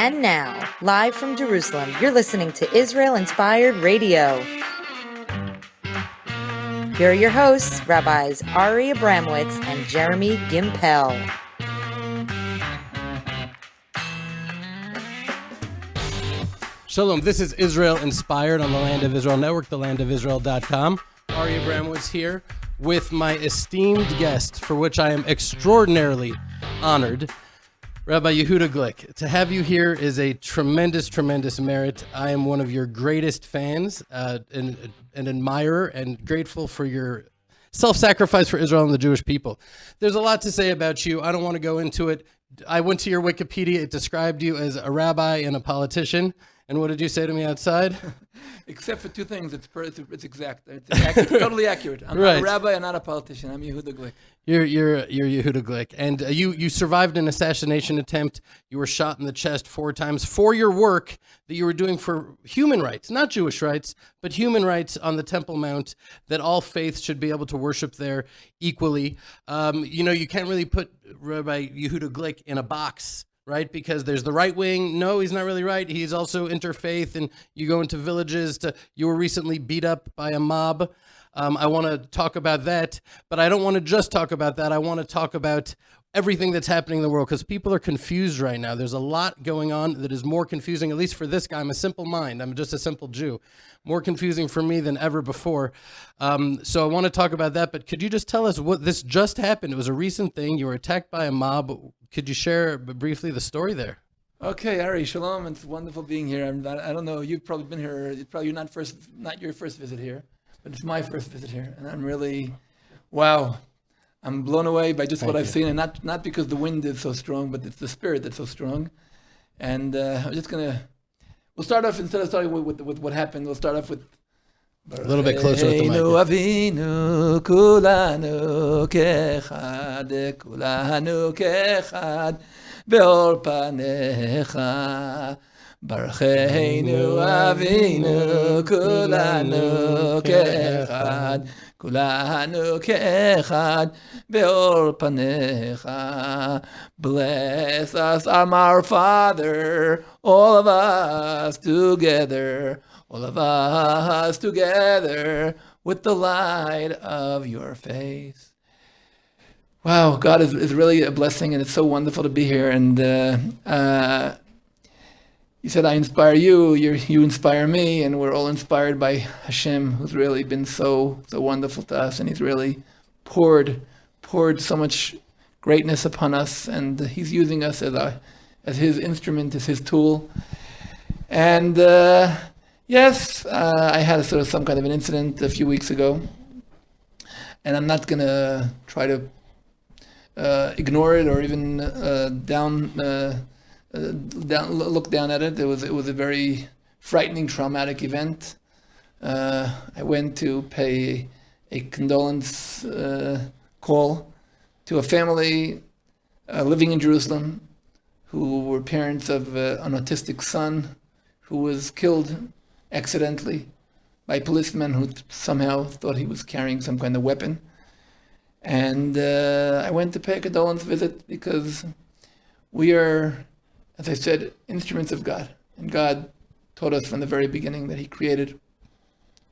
And now, live from Jerusalem, you're listening to Israel-Inspired Radio. Here are your hosts, Rabbis Ari Abramowitz and Jeremy Gimpel. Shalom, this is Israel Inspired on the Land of Israel Network, thelandofisrael.com. Ari Abramowitz here with my esteemed guest, for which I am extraordinarily honored, Rabbi Yehuda Glick. To have you here is a tremendous, tremendous merit. I am one of your greatest fans, and an admirer, and grateful for your self-sacrifice for Israel and the Jewish people. There's a lot to say about you. I don't want to go into it. I went to your Wikipedia. It described you as a rabbi and a politician. And what did you say to me outside? Except for two things, it's exact. It's accurate, totally accurate. I'm not a rabbi, I'm not a politician. I'm Yehuda Glick. You're Yehuda Glick. And you survived an assassination attempt. You were shot in the chest 4 times for your work that you were doing for human rights, not Jewish rights, but human rights on the Temple Mount, that all faiths should be able to worship there equally. You can't really put Rabbi Yehuda Glick in a box, right? Because there's the right wing. No, he's not really right. He's also interfaith, and you go into villages. You were recently beat up by a mob. I want to talk about that, but I don't want to just talk about that. I want to talk about everything that's happening in the world, because people are confused right now. There's a lot going on that is more confusing, at least for this guy. I'm a simple mind. I'm just a simple Jew. More confusing for me than ever before. So I want to talk about that, but could you just tell us what this just happened? It was a recent thing. You were attacked by a mob. Could you share briefly the story there? Okay, Ari, shalom. It's wonderful being here. I don't know. You've probably been here. You're not your first visit here, but it's my first visit here, and I'm really, wow. I'm blown away by just what I've seen, and not because the wind is so strong, but it's the spirit that's so strong. And I'm just we'll start off, instead of starting with what happened, we'll start off with a little bit closer with the mic. Avinu kulanu kechad, kulanu kechad, beor panecha. Barucheinu Avinu kulanu kechad, kulanu kechad, beor panecha. Bless us, our Father, all of us together. All of us together with the light of your face. Wow, God is really a blessing, and it's so wonderful to be here. And you said I inspire you, you inspire me, and we're all inspired by Hashem, who's really been so wonderful to us, and He's really poured so much greatness upon us, and He's using us as His instrument, as His tool. And yes, I had some kind of an incident a few weeks ago, and I'm not going to try to ignore it or even look down at it. It was a very frightening, traumatic event. I went to pay a condolence call to a family living in Jerusalem who were parents of an autistic son who was killed accidentally by policemen who somehow thought he was carrying some kind of weapon. And I went to pay a condolence visit because we are, as I said, instruments of God. And God taught us from the very beginning that He created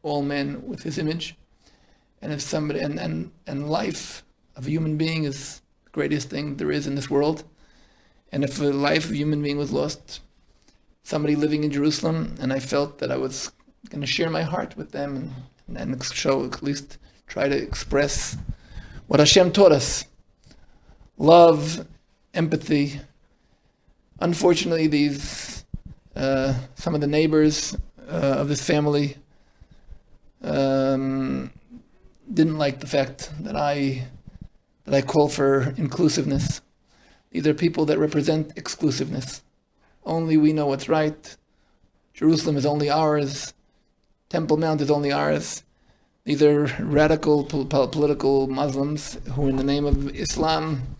all men with His image. And if somebody, and life of a human being is the greatest thing there is in this world. And if the life of a human being was lost, somebody living in Jerusalem, and I felt that I was going to share my heart with them and show, at least try to express what Hashem taught us. Love, empathy. Unfortunately, some of the neighbors of this family didn't like the fact that I call for inclusiveness. These are people that represent exclusiveness. Only we know what's right. Jerusalem is only ours. Temple Mount is only ours. These are radical political Muslims who, in the name of Islam,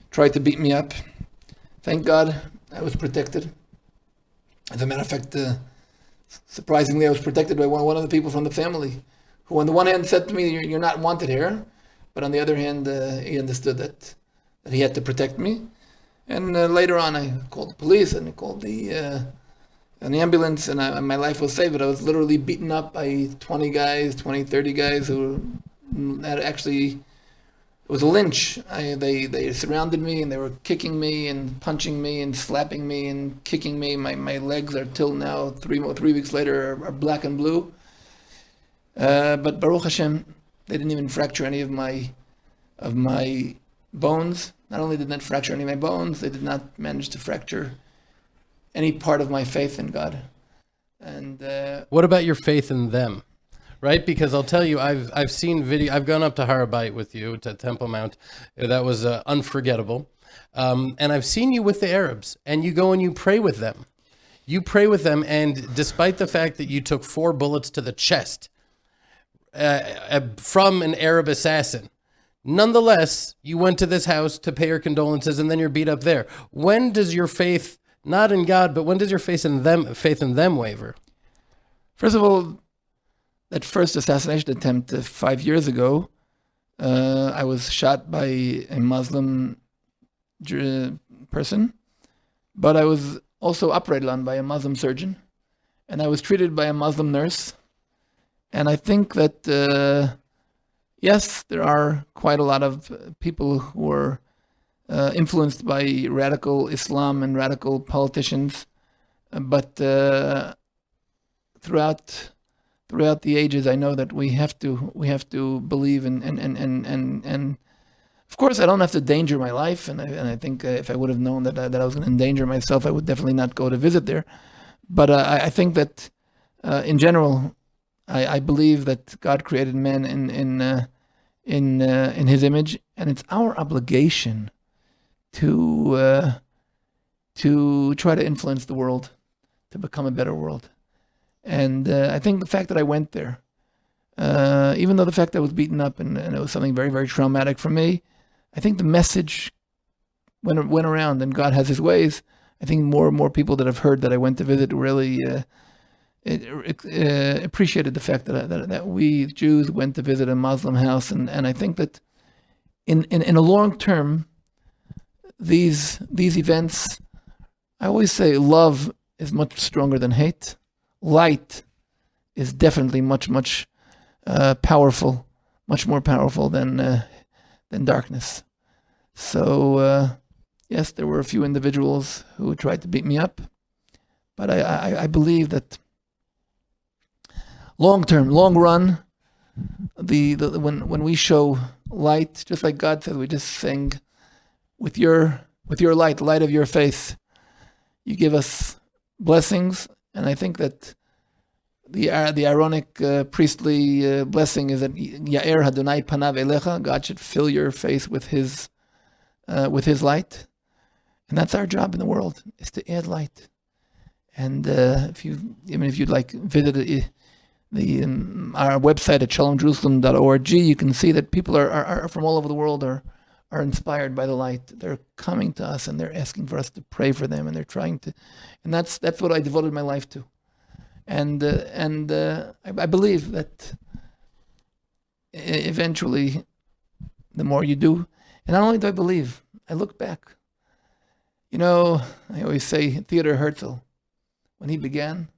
tried to beat me up. Thank God I was protected. As a matter of fact, surprisingly, I was protected by one of the people from the family, who on the one hand said to me, "You're not wanted here," but on the other hand, he understood that he had to protect me. And later on, I called the police and I called an ambulance, and my life was saved. But I was literally beaten up by 20 guys, 20, 30 guys who had actually, it was a lynch. They surrounded me and they were kicking me and punching me and slapping me and kicking me. My legs are till now, 3 weeks later, are black and blue. But Baruch Hashem, they didn't even fracture any of my bones. Not only did not fracture any of my bones, they did not manage to fracture any part of my faith in God. And what about your faith in them? Right? Because I'll tell you, I've seen video. I've gone up to Har HaBayit with you to Temple Mount. That was unforgettable. And I've seen you with the Arabs, and you go and you pray with them. You pray with them, and despite the fact that you took 4 bullets to the chest from an Arab assassin, nonetheless, you went to this house to pay your condolences, and then you're beat up there. When does your faith, not in God, but when does your faith in them waver? First of all, that first assassination attempt 5 years ago, I was shot by a Muslim person, but I was also operated on by a Muslim surgeon, and I was treated by a Muslim nurse. And I think that, yes, there are quite a lot of people who are influenced by radical Islam and radical politicians, but throughout the ages, I know that we have to believe and of course I don't have to endanger my life, and I think if I would have known that I was going to endanger myself, I would definitely not go to visit there. But I think that in general, I believe that God created man in His image, and it's our obligation to try to influence the world to become a better world. And I think the fact that I went there, even though the fact that I was beaten up and it was something very, very traumatic for me, I think the message went around, and God has His ways. I think more and more people that have heard that I went to visit really appreciated the fact that we Jews went to visit a Muslim house. And I think that in a long term, these events, I always say love is much stronger than hate. Light is definitely much powerful, much more powerful than darkness. So yes, there were a few individuals who tried to beat me up, but I believe that long run, when we show light, just like God said, we just sing with your light, the light of your faith, you give us blessings. And I think that the Aaronic priestly blessing is that Ya'er Hadonai Panav Elecha, God should fill your face with His light, and that's our job in the world, is to add light. And if you'd like visit our website at shalomjerusalem.org, you can see that people are from all over the world are inspired by the light. They're coming to us and they're asking for us to pray for them, and they're trying to, and that's what I devoted my life to. And I believe that eventually, the more you do, and not only do I believe, I look back. I always say Theodor Herzl, when he began,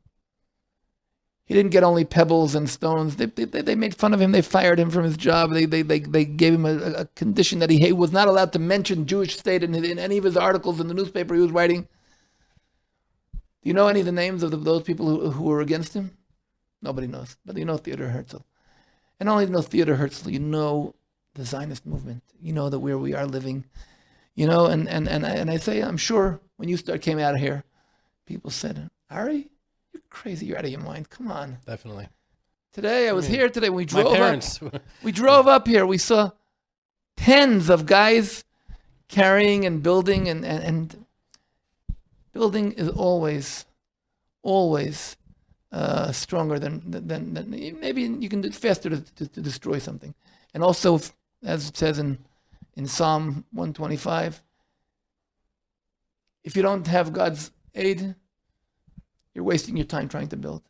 he didn't get only pebbles and stones. They made fun of him. They fired him from his job. They gave him a condition that he was not allowed to mention Jewish state in any of his articles in the newspaper he was writing. Do you know any of the names of those people who were against him? Nobody knows. But you know Theodor Herzl. And not only know Theodor Herzl, you know the Zionist movement. You know that where we are living. And I say, I'm sure when you came out of here, people said, Ari, you're crazy. You're out of your mind. Come on. Definitely. Today, I was here today. When we drove My parents. We drove up here. We saw tens of guys carrying and building, and building is always stronger than maybe you can do it faster to destroy something. And also, as it says in Psalm 125, if you don't have God's aid, you're wasting your time trying to build.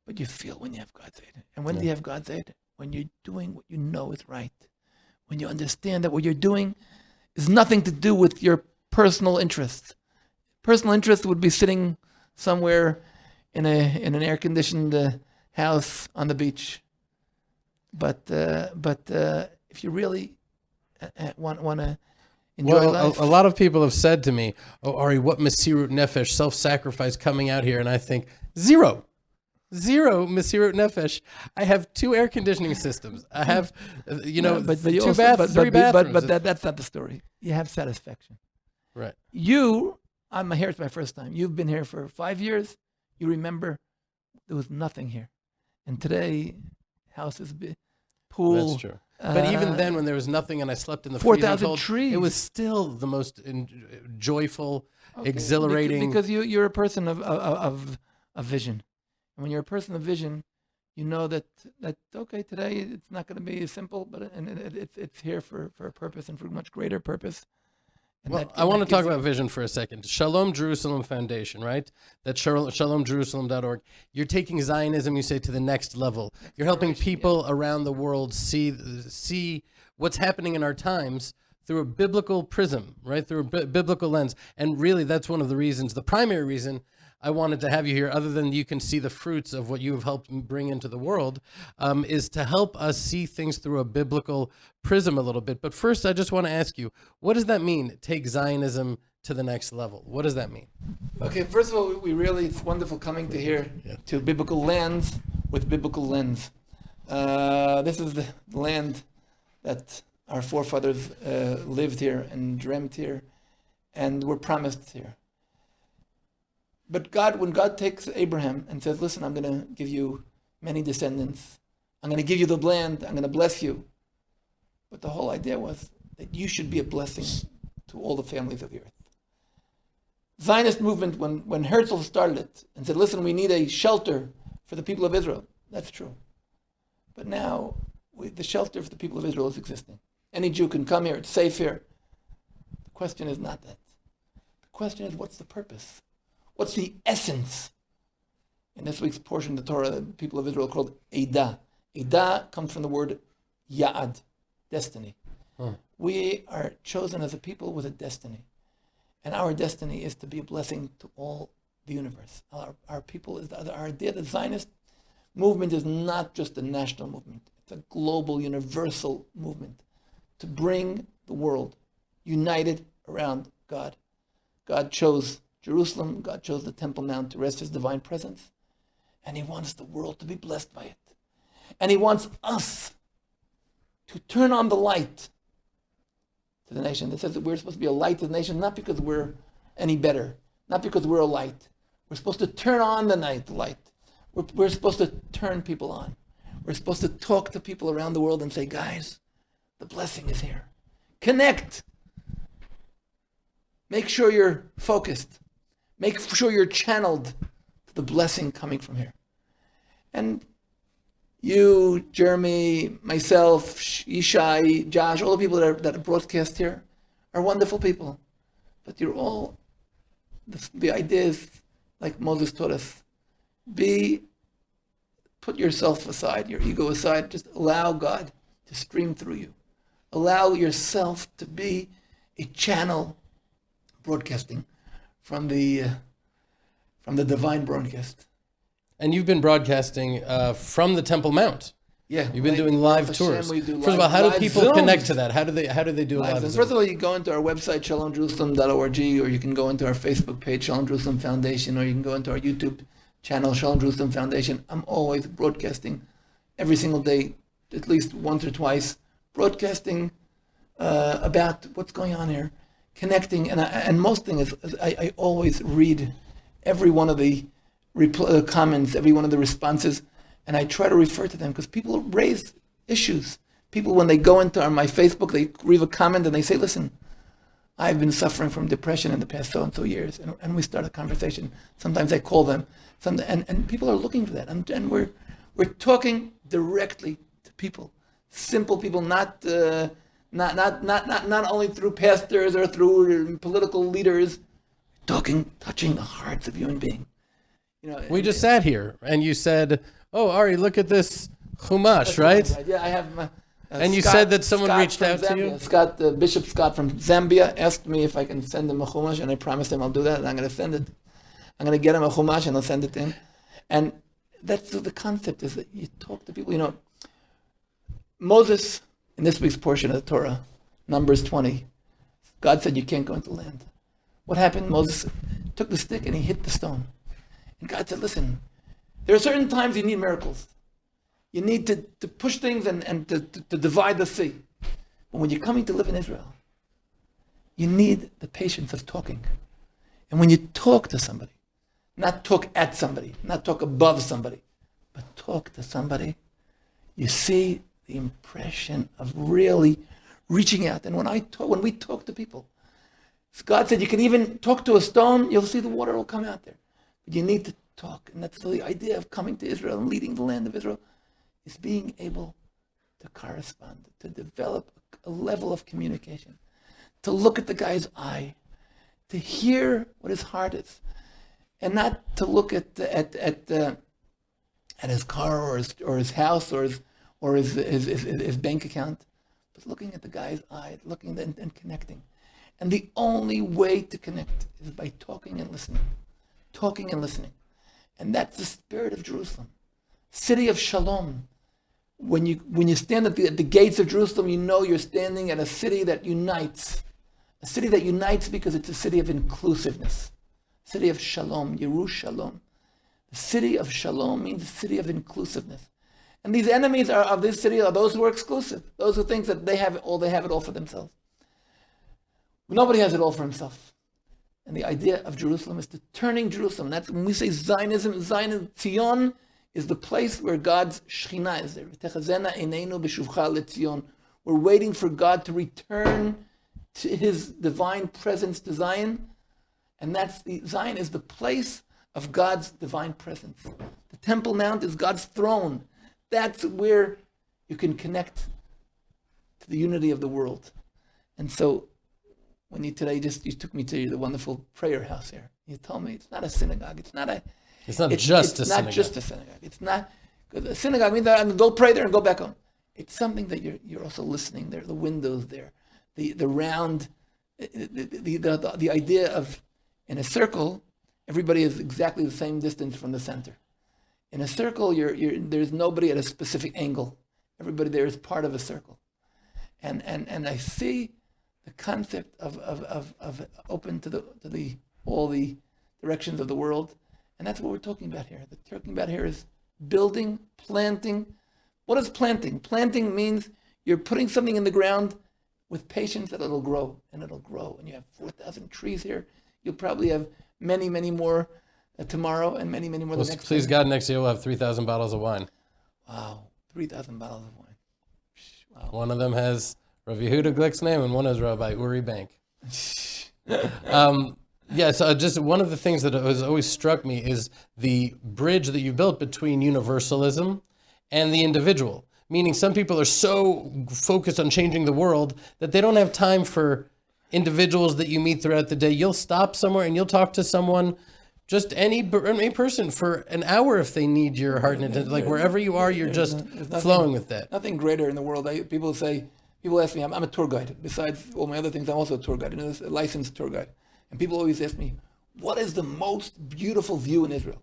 But you feel when you have God's aid. And when do you have God's aid? When you're doing what you know is right. When you understand that what you're doing is nothing to do with your personal interest. Personal interest would be sitting somewhere in an air-conditioned house on the beach. But if you really want to enjoy life, a lot of people have said to me, "Oh, Ari, what Mesirut Nefesh, self-sacrifice coming out here?" And I think zero Mesirut Nefesh. I have 2 air conditioning systems. I have, but 3 but bathrooms. that's not the story. You have satisfaction. Right. I'm here. It's my first time. You've been here for 5 years. You remember there was nothing here, and today, houses, pool. That's true. But even then, when there was nothing and I slept in the freezing 4,000 cold, trees. it was still the most joyful, exhilarating. Because you're a person of vision, and when you're a person of vision, you know that okay, today it's not going to be simple, but it's here for a purpose and for a much greater purpose. And well, I want to talk about vision for a second. Shalom Jerusalem Foundation, right? That's shalomjerusalem.org. You're taking Zionism, you say, to the next level. You're helping people around the world see what's happening in our times through a biblical prism, right? Through a biblical lens. And really, that's one of the reasons, the primary reason I wanted to have you here, other than you can see the fruits of what you have helped bring into the world, is to help us see things through a biblical prism a little bit. But first, I just want to ask you, what does that mean, take Zionism to the next level? What does that mean? Okay, first of all, it's wonderful coming to here to biblical lands with biblical lens. This is the land that our forefathers lived here and dreamt here and were promised here. But when God takes Abraham and says, listen, I'm going to give you many descendants. I'm going to give you the land. I'm going to bless you. But the whole idea was that you should be a blessing to all the families of the earth. Zionist movement, when Herzl started it and said, listen, we need a shelter for the people of Israel. That's true. But now the shelter for the people of Israel is existing. Any Jew can come here. It's safe here. The question is not that. The question is, what's the purpose? What's the essence? In this week's portion of the Torah, the people of Israel are called Eidah. Eidah comes from the word Ya'ad, destiny. We are chosen as a people with a destiny. And our destiny is to be a blessing to all the universe. Our people, our idea, the Zionist movement is not just a national movement. It's a global, universal movement to bring the world united around God. God chose Jerusalem, God chose the Temple Mount to rest his divine presence, and he wants the world to be blessed by it. And he wants us to turn on the light to the nation. It says that we're supposed to be a light to the nation, not because we're any better, not because we're a light. We're supposed to turn on the light. We're supposed to turn people on. We're supposed to talk to people around the world and say, guys, the blessing is here. Connect. Make sure you're focused. Make sure you're channeled to the blessing coming from here. And you, Jeremy, myself, Yishai, Josh, all the people that are broadcast here are wonderful people. But you're all, the idea is, like Moses taught us, put yourself aside, your ego aside, just allow God to stream through you. Allow yourself to be a channel broadcasting from the divine broadcast. And you've been broadcasting from the Temple Mount. Yeah, you've been doing live tours. First of all, how do people Zooms. connect to that? How do they do live Zooms? First of all, you go into our website, shalomjerusalem.org, or you can go into our Facebook page, Shalom Jerusalem Foundation, or you can go into our YouTube channel, Shalom Jerusalem Foundation. I'm always broadcasting every single day, at least once or twice, broadcasting about what's going on here, connecting. And most thing is I always read every one of the comments, every one of the responses, and I try to refer to them because people raise issues. People, when they go into my Facebook, they leave a comment and they say, listen, I've been suffering from depression in the past so-and-so years. And we start a conversation. Sometimes I call them. And people are looking for that. And we're talking directly to people. Simple people, not only through pastors or through political leaders, touching the hearts of human beings. We just sat here and you said, oh, Ari, look at this Chumash, right? Yeah, I have And you said that someone Scott reached from out to you? Zambia. Scott, Bishop Scott from Zambia asked me if I can send him a chumash, and I promised him I'll do that, and I'm going to send it. I'm going to get him a chumash, and I'll send it to him. And that's the concept, is that you talk to people. You know, Moses, in this week's portion of the Torah, Numbers 20, God said you can't go into the land. What happened? Moses took the stick and he hit the stone. And God said, listen, there are certain times you need miracles. You need to push things and to divide the sea. But when you're coming to live in Israel, you need the patience of talking. And when you talk to somebody, not talk at somebody, not talk above somebody, but talk to somebody, you see the impression of really reaching out. And when we talk to people, God said you can even talk to a stone, you'll see the water will come out there. But you need to talk. And that's the idea of coming to Israel and leading the land of Israel, is being able to correspond, to develop a level of communication, to look at the guy's eye, to hear what his heart is, and not to look at his car or his house or his bank account, but looking at the guy's eye, looking and connecting. And the only way to connect is by talking and listening. Talking and listening. And that's the spirit of Jerusalem. City of Shalom. When you stand at the gates of Jerusalem, you know you're standing at a city that unites. A city that unites because it's a city of inclusiveness. City of Shalom, Yerushalom. The city of Shalom means the city of inclusiveness. And these enemies of this city are those who are exclusive. Those who think that they have it all for themselves. Nobody has it all for himself. And the idea of Jerusalem is to turning Jerusalem. That's when we say Zionism, Zion is the place where God's Shekhinah is there. We're waiting for God to return to his divine presence to Zion. And Zion is the place of God's divine presence. The Temple Mount is God's throne. That's where you can connect to the unity of the world. And so, when you took me to the wonderful prayer house here. You told me it's not a synagogue. It's not just a synagogue. It's not, because a synagogue means that I'm going to go pray there and go back home. It's something that you're also listening there. The windows there, the round, the idea of, in a circle, everybody is exactly the same distance from the center. In a circle, there's nobody at a specific angle. Everybody there is part of a circle, and I see the concept of open to all the directions of the world, and that's what we're talking about here. The talking about here is building, planting. What is planting? Planting means you're putting something in the ground with patience that it'll grow, and it'll grow. And you have 4,000 trees here. You'll probably have many, many more tomorrow, and many, many more the next. Please God, next year we'll have 3,000 bottles of wine. Wow, 3,000 bottles of wine. Wow. One of them has Rav Yehuda Glick's name, and one is Rabbi Uri Bank. So just one of the things that has always struck me is the bridge that you built between universalism and the individual. Meaning some people are so focused on changing the world that they don't have time for individuals that you meet throughout the day. You'll stop somewhere and you'll talk to someone, just any person, for an hour if they need your heart and attention. Like wherever you are, you're just flowing with that. Nothing greater in the world. People ask me, I'm a tour guide. Besides all my other things, I'm also a tour guide, a licensed tour guide. And people always ask me, what is the most beautiful view in Israel?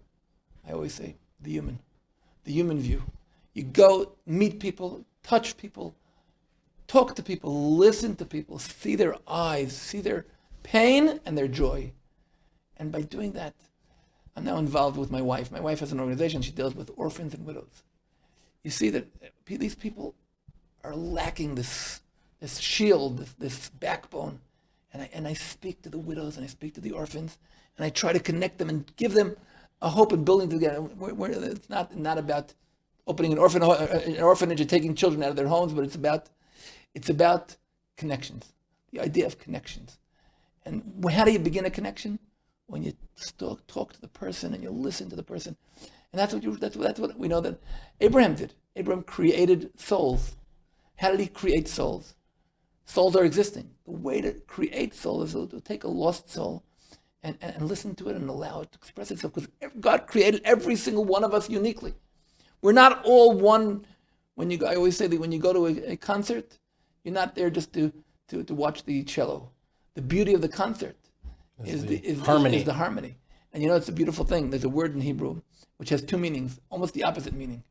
I always say, the human view. You go meet people, touch people, talk to people, listen to people, see their eyes, see their pain and their joy. And by doing that, I'm now involved with my wife. My wife has an organization. She deals with orphans and widows. You see that these people are lacking this shield, this backbone. And I speak to the widows and I speak to the orphans and I try to connect them and give them a hope and building together. It's not about opening an orphanage and taking children out of their homes, but it's about connections. The idea of connections. And how do you begin a connection? When you talk to the person and you listen to the person. And that's what we know that Abraham did. Abraham created souls. How did he create souls? Souls are existing. The way to create soul is to take a lost soul and listen to it and allow it to express itself, because God created every single one of us uniquely. We're not all one I always say that when you go to a concert, you're not there just to watch the cello. The beauty of the concert is the harmony. And it's a beautiful thing. There's a word in Hebrew which has two meanings, almost the opposite meaning.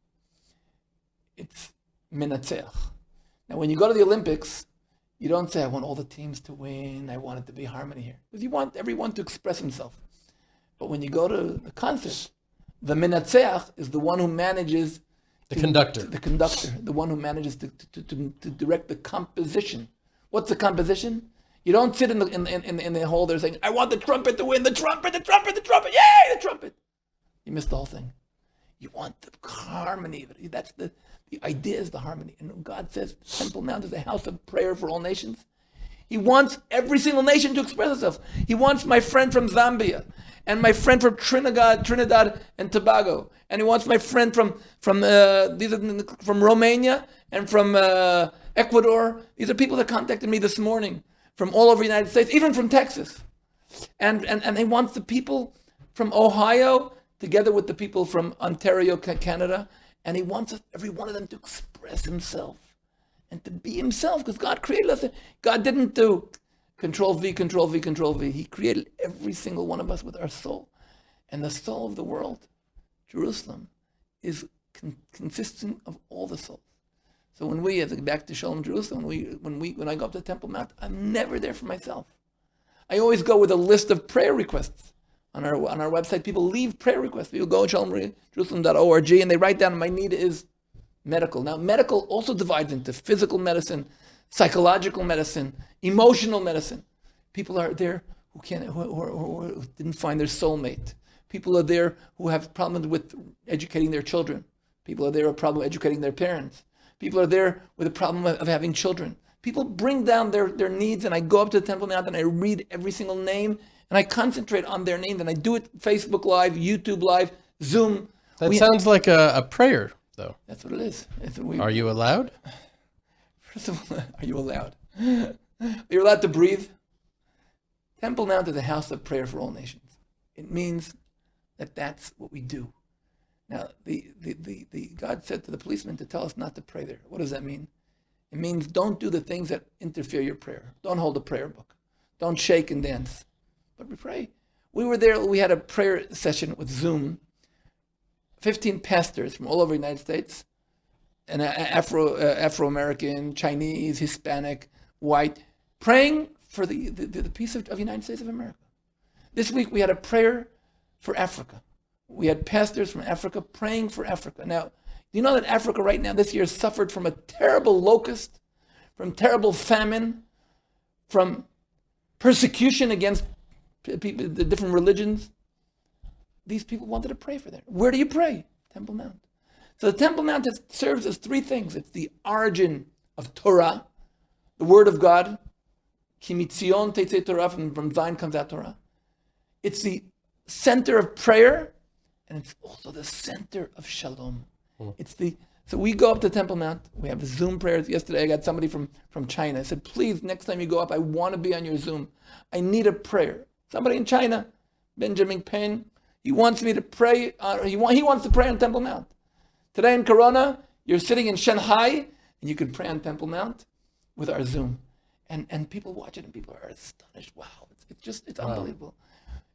It's menatzeach. Now, when you go to the Olympics, you don't say, I want all the teams to win. I want it to be harmony here. Because you want everyone to express himself. But when you go to the concert, the menatzeach is the one who manages the conductor, the one who manages to direct the composition. What's the composition? You don't sit in the hall there saying, I want the trumpet to win, the trumpet, yay, the trumpet. You missed the whole thing. You want the harmony. That's the idea is the harmony. And God says, Temple Mount is a house of prayer for all nations. He wants every single nation to express itself. He wants my friend from Zambia, and my friend from Trinidad and Tobago, and he wants my friend from Romania and from Ecuador. These are people that contacted me this morning from all over the United States, even from Texas, and he wants the people from Ohio together with the people from Ontario, Canada, and he wants every one of them to express himself and to be himself, because God created us. God didn't do Control V, Control V, Control V. He created every single one of us with our soul. And the soul of the world, Jerusalem, is consistent of all the souls. So when we, back to Shalom Jerusalem, when I go up to Temple Mount, I'm never there for myself. I always go with a list of prayer requests. On our website, people leave prayer requests. People go to shalomjerusalem.org and they write down, my need is medical. Now, medical also divides into physical medicine, psychological medicine, emotional medicine. People are there who didn't find their soulmate. People are there who have problems with educating their children. People are there with a problem educating their parents. People are there with a problem of having children. People bring down their needs, and I go up to the Temple Mount and I read every single name, and I concentrate on their names, and I do it Facebook Live, YouTube Live, Zoom. That sounds like a prayer, though. That's what it is. Are you allowed? First of all, are you allowed? You're allowed to breathe. Temple Mount is a house of prayer for all nations. It means that that's what we do. Now, the God said to the policeman to tell us not to pray there. What does that mean? It means don't do the things that interfere your prayer. Don't hold a prayer book. Don't shake and dance. But we pray. We were there, we had a prayer session with Zoom. 15 pastors from all over the United States, and Afro-American, Chinese, Hispanic, white, praying for the peace of the United States of America. This week we had a prayer for Africa. We had pastors from Africa praying for Africa. Now, do you know that Africa right now this year suffered from a terrible locust, from terrible famine, from persecution against people, the different religions? These people wanted to pray for them. Where do you pray? Temple Mount. So the Temple Mount serves as three things. It's the origin of Torah, the Word of God. Ki mitzion tetzei Torah, from Zion comes out Torah. It's the center of prayer, and it's also the center of shalom. So we go up to Temple Mount. We have Zoom prayers. Yesterday I got somebody from China. I said, please, next time you go up, I want to be on your Zoom. I need a prayer. Somebody in China, Benjamin Payne, he wants me to pray. He wants to pray on Temple Mount. Today in Corona, you're sitting in Shanghai, and you can pray on Temple Mount with our Zoom. And people watch it, and people are astonished. Wow, it's unbelievable.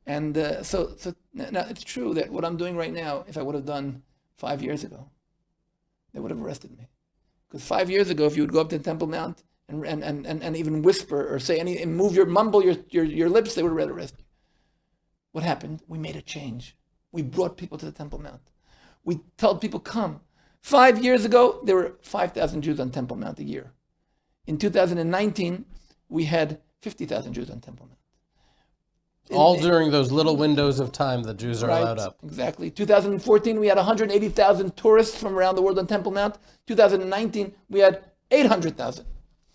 And so now it's true that what I'm doing right now, if I would have done 5 years ago, they would have arrested me. Because 5 years ago, if you would go up to Temple Mount and even whisper or say and mumble your lips, they would have arrested you. What happened? We made a change. We brought people to the Temple Mount. We told people, come. 5 years ago, there were 5,000 Jews on Temple Mount a year. In 2019, we had 50,000 Jews on Temple Mount. All during those little windows of time that Jews are allowed up. Exactly. 2014, we had 180,000 tourists from around the world on Temple Mount. 2019, we had 800,000.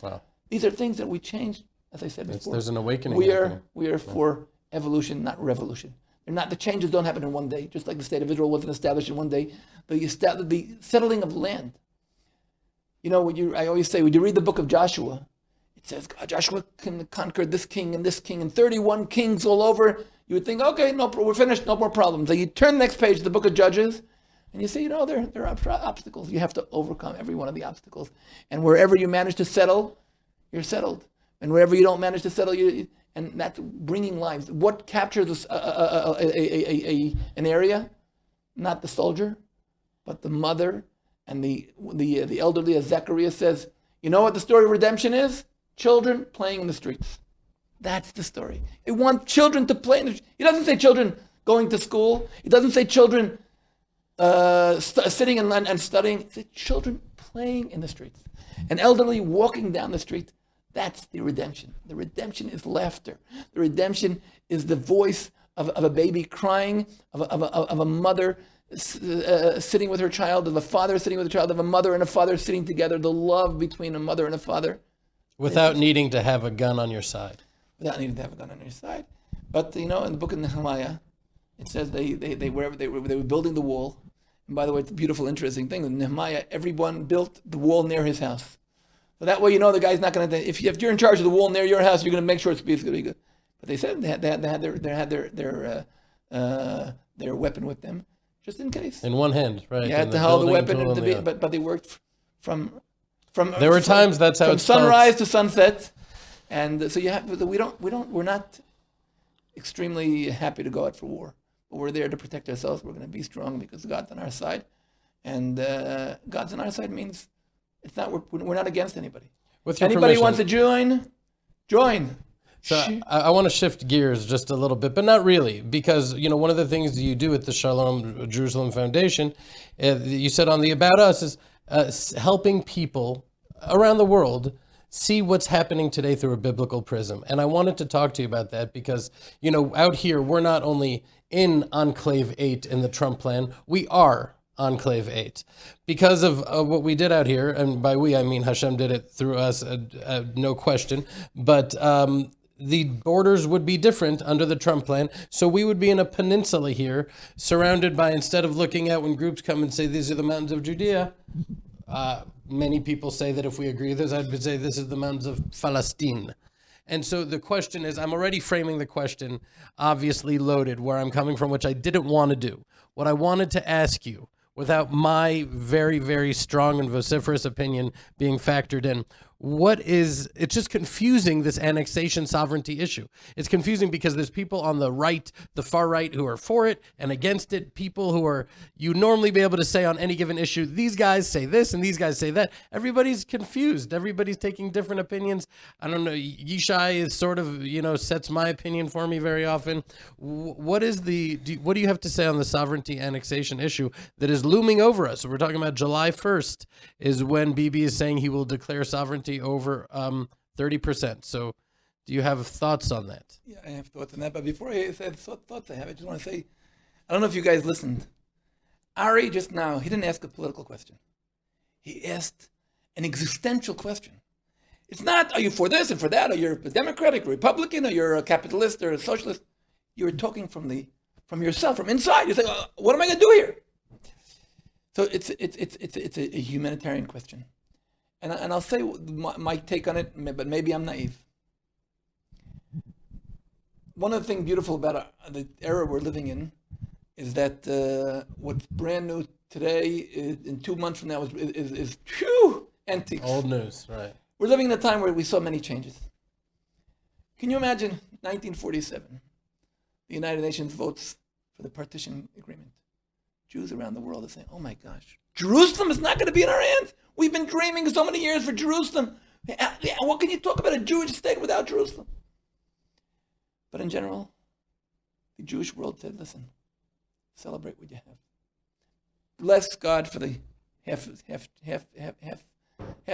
Wow. These are things that we changed, as I said before. There's an awakening. We are for evolution, not revolution. The changes don't happen in one day, just like the state of Israel wasn't established in one day. The settling of land. You know, I always say, when you read the book of Joshua, it says, Joshua conquered this king and 31 kings all over. You would think, okay, we're finished, no more problems. So you turn the next page, the book of Judges, And you say, there are obstacles. You have to overcome every one of the obstacles. And wherever you manage to settle, you're settled. And wherever you don't manage to settle, and that's bringing lives. What captures an area? Not the soldier, but the mother and the elderly, as Zechariah says. You know what the story of redemption is? Children playing in the streets. That's the story. It wants children to play in the streets. He doesn't say children going to school. He doesn't say children sitting and studying. He says children playing in the streets. An elderly walking down the street. That's the redemption. The redemption is laughter. The redemption is the voice of a baby crying, of a mother sitting with her child, of a father sitting with a child, of a mother and a father sitting together, the love between a mother and a father. Without needing to have a gun on your side. Without needing to have a gun on your side. But, in the book of Nehemiah, it says they were building the wall. And by the way, it's a beautiful, interesting thing. In Nehemiah, everyone built the wall near his house. So that way, the guy's not going to, if you're in charge of the wall near your house, you're going to make sure it's going to be good. But they said they had their weapon with them, just in case. In one hand, right? You had to hold the weapon, but they worked from. There were times that's how from it sunrise to sunset, and so we're not extremely happy to go out for war, but we're there to protect ourselves. We're going to be strong because God's on our side, and God's on our side means it's not we're not against anybody. With your anybody permission. wants to join. So I want to shift gears just a little bit, but not really, because one of the things you do at the Shalom Jerusalem Foundation, you said on the About Us, is helping people around the world see what's happening today through a biblical prism. And I wanted to talk to you about that because, out here, we're not only in Enclave 8 in the Trump plan, we are Enclave 8. Because of what we did out here, and by we, I mean Hashem did it through us, no question, but the borders would be different under the Trump plan. So we would be in a peninsula here, surrounded by, instead of looking at when groups come and say, these are the mountains of Judea, many people say that if we agree with this, I'd say this is the mountains of Palestine. And so the question is, I'm already framing the question, obviously loaded, where I'm coming from, which I didn't want to do. What I wanted to ask you, without my very, very strong and vociferous opinion being factored in, it's just confusing, this annexation sovereignty issue. It's confusing because there's people on the right, the far right, who are for it and against it, people who are, you normally be able to say on any given issue, these guys say this and these guys say that. Everybody's confused. Everybody's taking different opinions. I don't know, Yishai is sort of, sets my opinion for me very often. What do you have to say on the sovereignty annexation issue that is looming over us? So we're talking about July 1st is when Bibi is saying he will declare sovereignty over 30%. So do you have thoughts on that? Yeah, I have thoughts on that. But before I say the thoughts I have, I just want to say, I don't know if you guys listened. Ari just now, he didn't ask a political question. He asked an existential question. It's not, are you for this and for that? Or you're a Democratic, or Republican, or you're a capitalist or a socialist? You're talking from yourself, from inside. You're saying, what am I going to do here? So it's a humanitarian question. And I'll say my take on it, but maybe I'm naive. One of the things beautiful about the era we're living in is that what's brand new today, in 2 months from now, is antiques. Old news, right. We're living in a time where we saw many changes. Can you imagine 1947? The United Nations votes for the partition agreement. Jews around the world are saying, oh my gosh, Jerusalem is not going to be in our hands. We've been dreaming so many years for Jerusalem. What can you talk about a Jewish state without Jerusalem? But in general, the Jewish world said, listen, celebrate what you have. Bless God for the half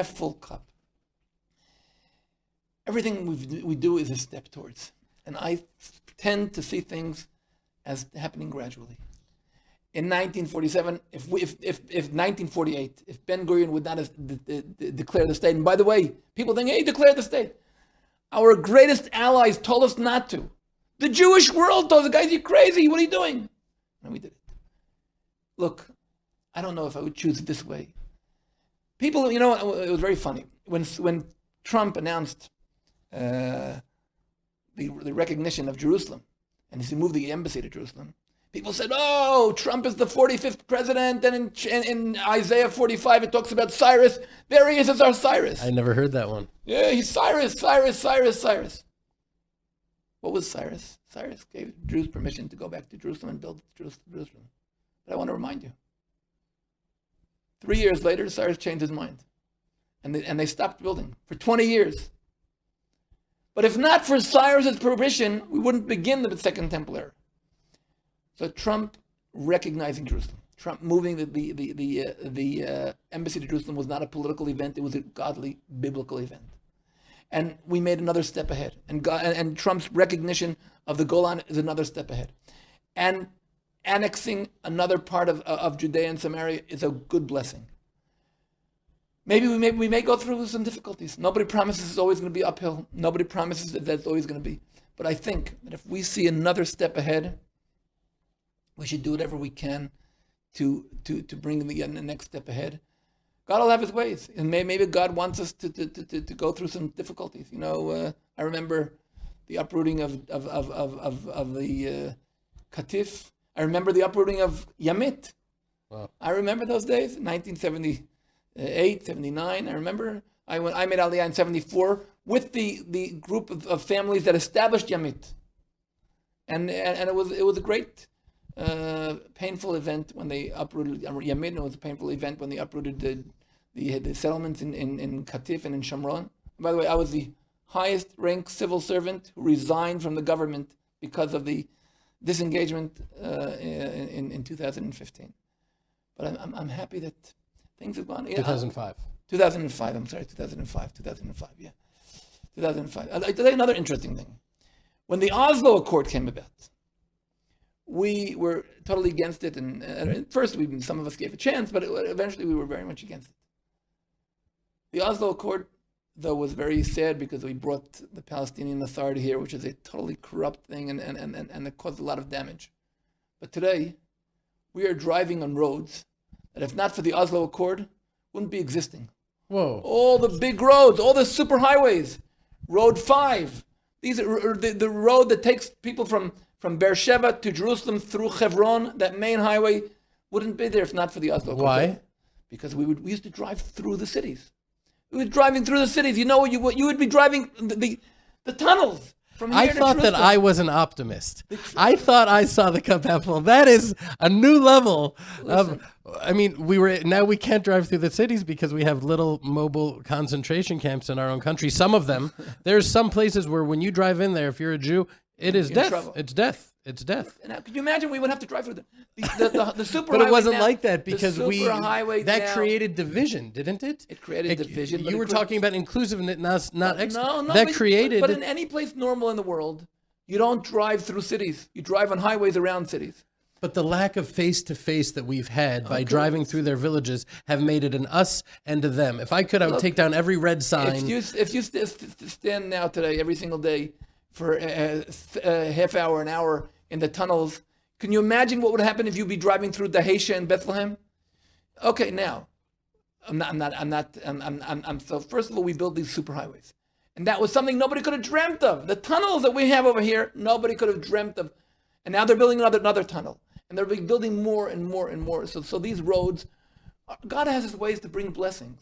full cup. Everything we do is a step towards. And I tend to see things as happening gradually. In 1947, if 1948, if Ben Gurion would not have declared the state, and by the way, people think, hey, declare the state. Our greatest allies told us not to. The Jewish world told the guys, you're crazy, what are you doing? And we did it. Look, I don't know if I would choose it this way. People, it was very funny. When Trump announced the recognition of Jerusalem, and he moved the embassy to Jerusalem, People said, oh, Trump is the 45th president, and in Isaiah 45 it talks about Cyrus. There he is as our Cyrus. I never heard that one. Yeah, he's Cyrus, Cyrus, Cyrus, Cyrus. What was Cyrus? Cyrus gave Jews permission to go back to Jerusalem and build Jerusalem. But I want to remind you, 3 years later, Cyrus changed his mind. And they stopped building for 20 years. But if not for Cyrus's permission, we wouldn't begin the Second Temple era. So Trump recognizing Jerusalem, Trump moving the embassy to Jerusalem was not a political event; it was a godly, biblical event. And we made another step ahead. And Trump's recognition of the Golan is another step ahead. And annexing another part of Judea and Samaria is a good blessing. Maybe we may go through some difficulties. Nobody promises it's always going to be uphill. Nobody promises that that's always going to be. But I think that if we see another step ahead, we should do whatever we can to bring the next step ahead. God will have His ways, and maybe God wants us to go through some difficulties. You know, I remember the uprooting of the Katif. I remember the uprooting of Yamit. Wow. I remember those days, 1978, 79. I remember I made Aliyah in 74 with the group of families that established Yamit, and it was a great. Painful event when they uprooted Yamid. It was a painful event when they uprooted the settlements in Katif and in Shomron. By the way, I was the highest ranked civil servant who resigned from the government because of the disengagement in 2015. But I'm happy that things have gone. 2005. 2005. I'm sorry, 2005. Yeah, 2005. I'll tell you another interesting thing. When the Oslo Accord came about, we were totally against it, and at first some of us gave a chance, but eventually we were very much against it. The Oslo Accord, though, was very sad because we brought the Palestinian Authority here, which is a totally corrupt thing, and it caused a lot of damage. But today, we are driving on roads that, if not for the Oslo Accord, wouldn't be existing. Whoa! All the big roads, all the super highways, Road 5. These are the road that takes people from Beersheba to Jerusalem through Hebron. That main highway wouldn't be there if not for the Oslo Accord. Why? Because we used to drive through the cities. We were driving through the cities. You know, you would be driving the tunnels from here I to thought that Jerusalem. I was an optimist. I thought I saw the cup half full. That is a new level of. I mean, we can't drive through the cities because we have little mobile concentration camps in our own country. Some of them. There's some places where when you drive in there, if you're a Jew, it is death. Trouble. It's death. It's death. Now, could you imagine we would have to drive through the super But it wasn't now, like that because that now, created division, didn't it? It created division. You were talking about inclusiveness, not no. That created. But in any place normal in the world, you don't drive through cities. You drive on highways around cities. But the lack of face-to-face that we've had by driving through their villages have made it an us and a them. If I could, I would take down every red sign. If you stand now today, every single day, for a half hour, an hour in the tunnels, can you imagine what would happen if you'd be driving through Dahisha and Bethlehem? Okay, now, so first of all, we built these superhighways. And that was something nobody could have dreamt of. The tunnels that we have over here, nobody could have dreamt of. And now they're building another tunnel. And they're building more and more and more. So these roads, God has His ways to bring blessings.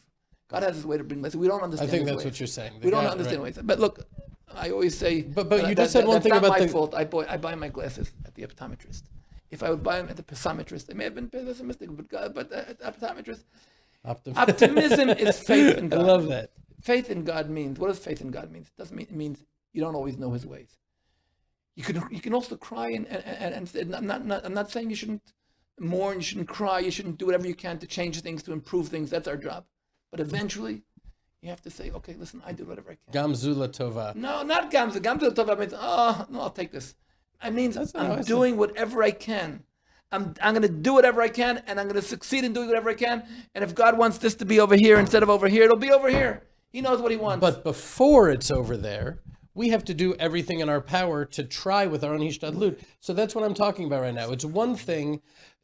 God has His way to bring blessings. We don't understand I think His that's ways. what you're saying. We don't understand ways. But look, I always say... But you just said one thing about that's not my fault. I buy my glasses at the optometrist. If I would buy them at the pessimetrist, they may have been pessimistic, but at the optometrist... Optimism is faith in God. I love that. Faith in God means... What does faith in God mean? It means you don't always know His ways. You can also cry and I'm not saying you shouldn't mourn, you shouldn't cry, you shouldn't do whatever you can to change things, to improve things. That's our job. But eventually, you have to say, okay, listen, I do whatever I can. Gamzula tova. No, not gamzula. Gamzula tova means, no, I'll take this. It means I'm doing whatever I can. I'm going to do whatever I can, and I'm going to succeed in doing whatever I can. And if God wants this to be over here instead of over here, it'll be over here. He knows what He wants. But before it's over there, we have to do everything in our power to try with our own hishtadlut. So that's what I'm talking about right now. It's one thing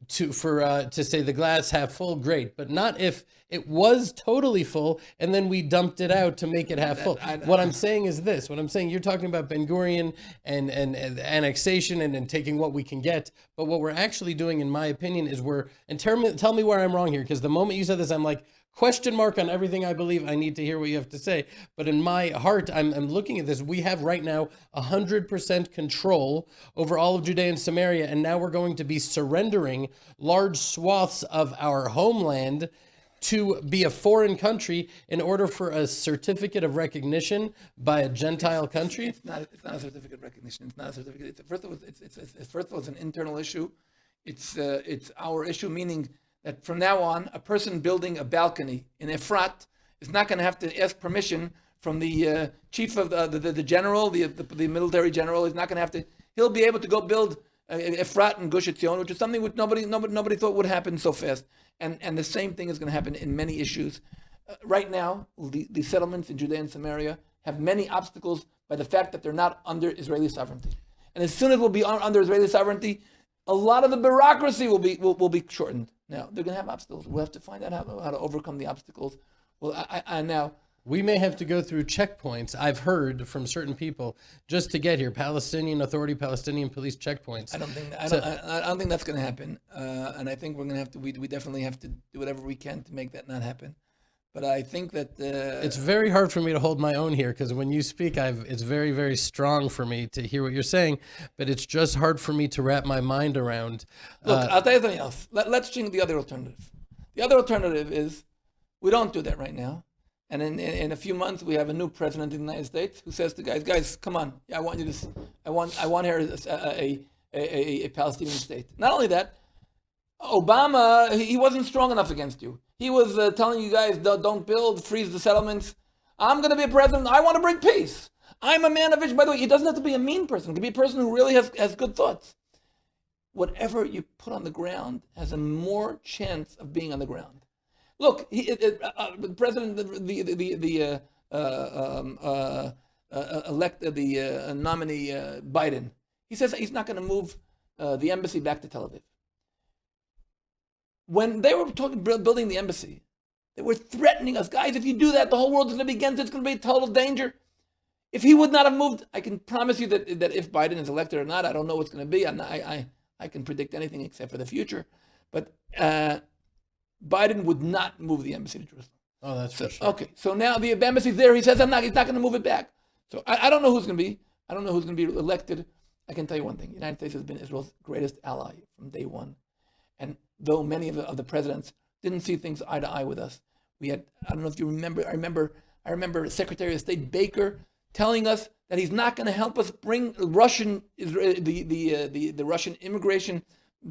to say the glass half full, great, but not if it was totally full and then we dumped it out to make it half full. What I'm saying is this. What I'm saying, you're talking about Ben Gurion and annexation and taking what we can get. But what we're actually doing, in my opinion, is tell me where I'm wrong here, because the moment you said this, I'm like, question mark on everything I believe. I need to hear what you have to say. But in my heart, I'm looking at this. We have right now 100% control over all of Judea and Samaria, and now we're going to be surrendering large swaths of our homeland to be a foreign country in order for a certificate of recognition by a Gentile country. It's not a certificate of recognition. It's not a certificate. First of all, it's an internal issue. It's our issue, meaning that from now on, a person building a balcony in Efrat is not going to have to ask permission from the chief of the general, the military general. He's not going to have to. He'll be able to go build Efrat and Gush Etzion, which is something which nobody thought would happen so fast. And the same thing is going to happen in many issues. Right now, the settlements in Judea and Samaria have many obstacles by the fact that they're not under Israeli sovereignty. And as soon as we'll be under Israeli sovereignty, a lot of the bureaucracy will be shortened. Now, they're going to have obstacles. We'll have to find out how to overcome the obstacles. Well, now... We may have to go through checkpoints, I've heard from certain people, just to get here. Palestinian Authority, Palestinian police checkpoints. I don't think that's going to happen. And I think we're going to have to... We definitely have to do whatever we can to make that not happen. But I think that... it's very hard for me to hold my own here, because when you speak, it's very, very strong for me to hear what you're saying, but it's just hard for me to wrap my mind around. Look, I'll tell you something else. Let's change the other alternative. The other alternative is we don't do that right now. And in a few months, we have a new president in the United States who says to guys, come on. I want here a Palestinian state. Not only that, Obama, he wasn't strong enough against you. He was telling you guys, don't build, freeze the settlements. I'm going to be a president. I want to bring peace. I'm a man of vision. By the way, he doesn't have to be a mean person. He can be a person who really has good thoughts. Whatever you put on the ground has a more chance of being on the ground. Look, the president, the nominee Biden, he says he's not going to move the embassy back to Tel Aviv. When they were building the embassy, they were threatening us, guys. If you do that, the whole world is going to be against it. It's going to be a total danger. If he would not have moved, I can promise you that if Biden is elected or not, I don't know what's going to be. I can predict anything except for the future, but. Biden would not move the embassy to Jerusalem. Oh, that's for sure. Okay, so now the embassy's there. He says he's not going to move it back. So I don't know who's going to be. I don't know who's going to be elected. I can tell you one thing: the United States has been Israel's greatest ally from day one. And though many of the presidents didn't see things eye to eye with us, we had. I don't know if you remember. I remember Secretary of State Baker telling us that he's not going to help us bring Russian the Russian immigration,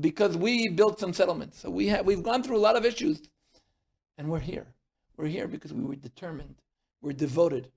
because we built some settlements. So we've gone through a lot of issues, and we're here. We're here because we were determined. We're devoted.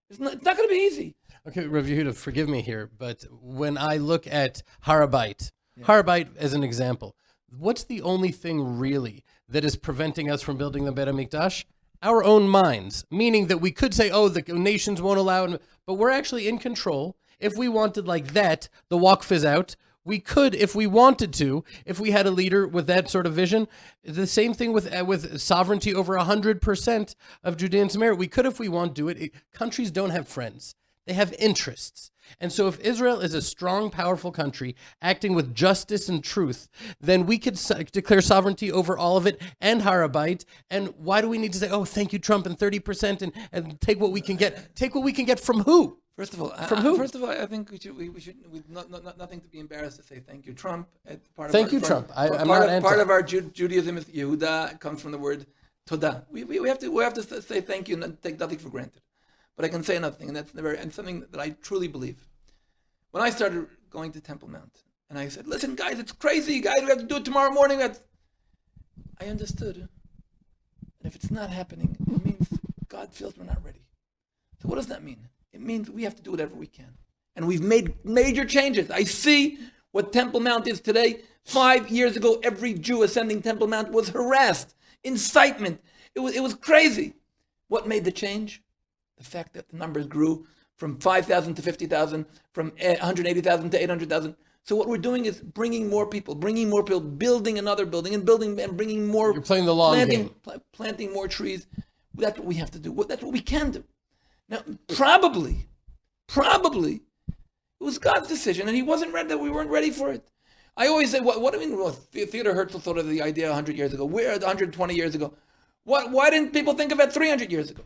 It's not going to be easy. Okay, Rav Yehuda, forgive me here, but when I look at Har HaBayit as an example, what's the only thing really that is preventing us from building the Beit HaMikdash? Our own minds, meaning that we could say, oh, the nations won't allow it, but we're actually in control. If we wanted like that, the Waqf is out. We could, if we wanted to, if we had a leader with that sort of vision. The same thing with sovereignty over 100% of Judea and Samaria. We could, if we want, do it. Countries don't have friends. They have interests. And so if Israel is a strong, powerful country acting with justice and truth, then we could declare sovereignty over all of it and Har HaBayit. And why do we need to say, oh, thank you, Trump, and 30% and take what we can get? Take what we can get from who? First of all, I think we should nothing to be embarrassed to say thank you, Trump. Thank you, Trump. Part of our Judaism is Yehuda comes from the word toda. We have to say thank you and take nothing for granted. But I can say another thing, and something that I truly believe. When I started going to Temple Mount, and I said, "Listen, guys, it's crazy, guys. We have to do it tomorrow morning." I understood. And if it's not happening, it means God feels we're not ready. So what does that mean? It means we have to do whatever we can. And we've made major changes. I see what Temple Mount is today. 5 years ago, every Jew ascending Temple Mount was harassed, incitement. It was crazy. What made the change? The fact that the numbers grew from 5,000 to 50,000, from 180,000 to 800,000. So what we're doing is bringing more people, building another building and bringing more. You're playing the long game. Planting more trees. That's what we have to do. That's what we can do. Now, probably, it was God's decision, and He wasn't ready. That we weren't ready for it. I always say, what do you mean? Well, Theodore Herzl thought of the idea 100 years ago. We're 120 years ago. Why didn't people think of it 300 years ago?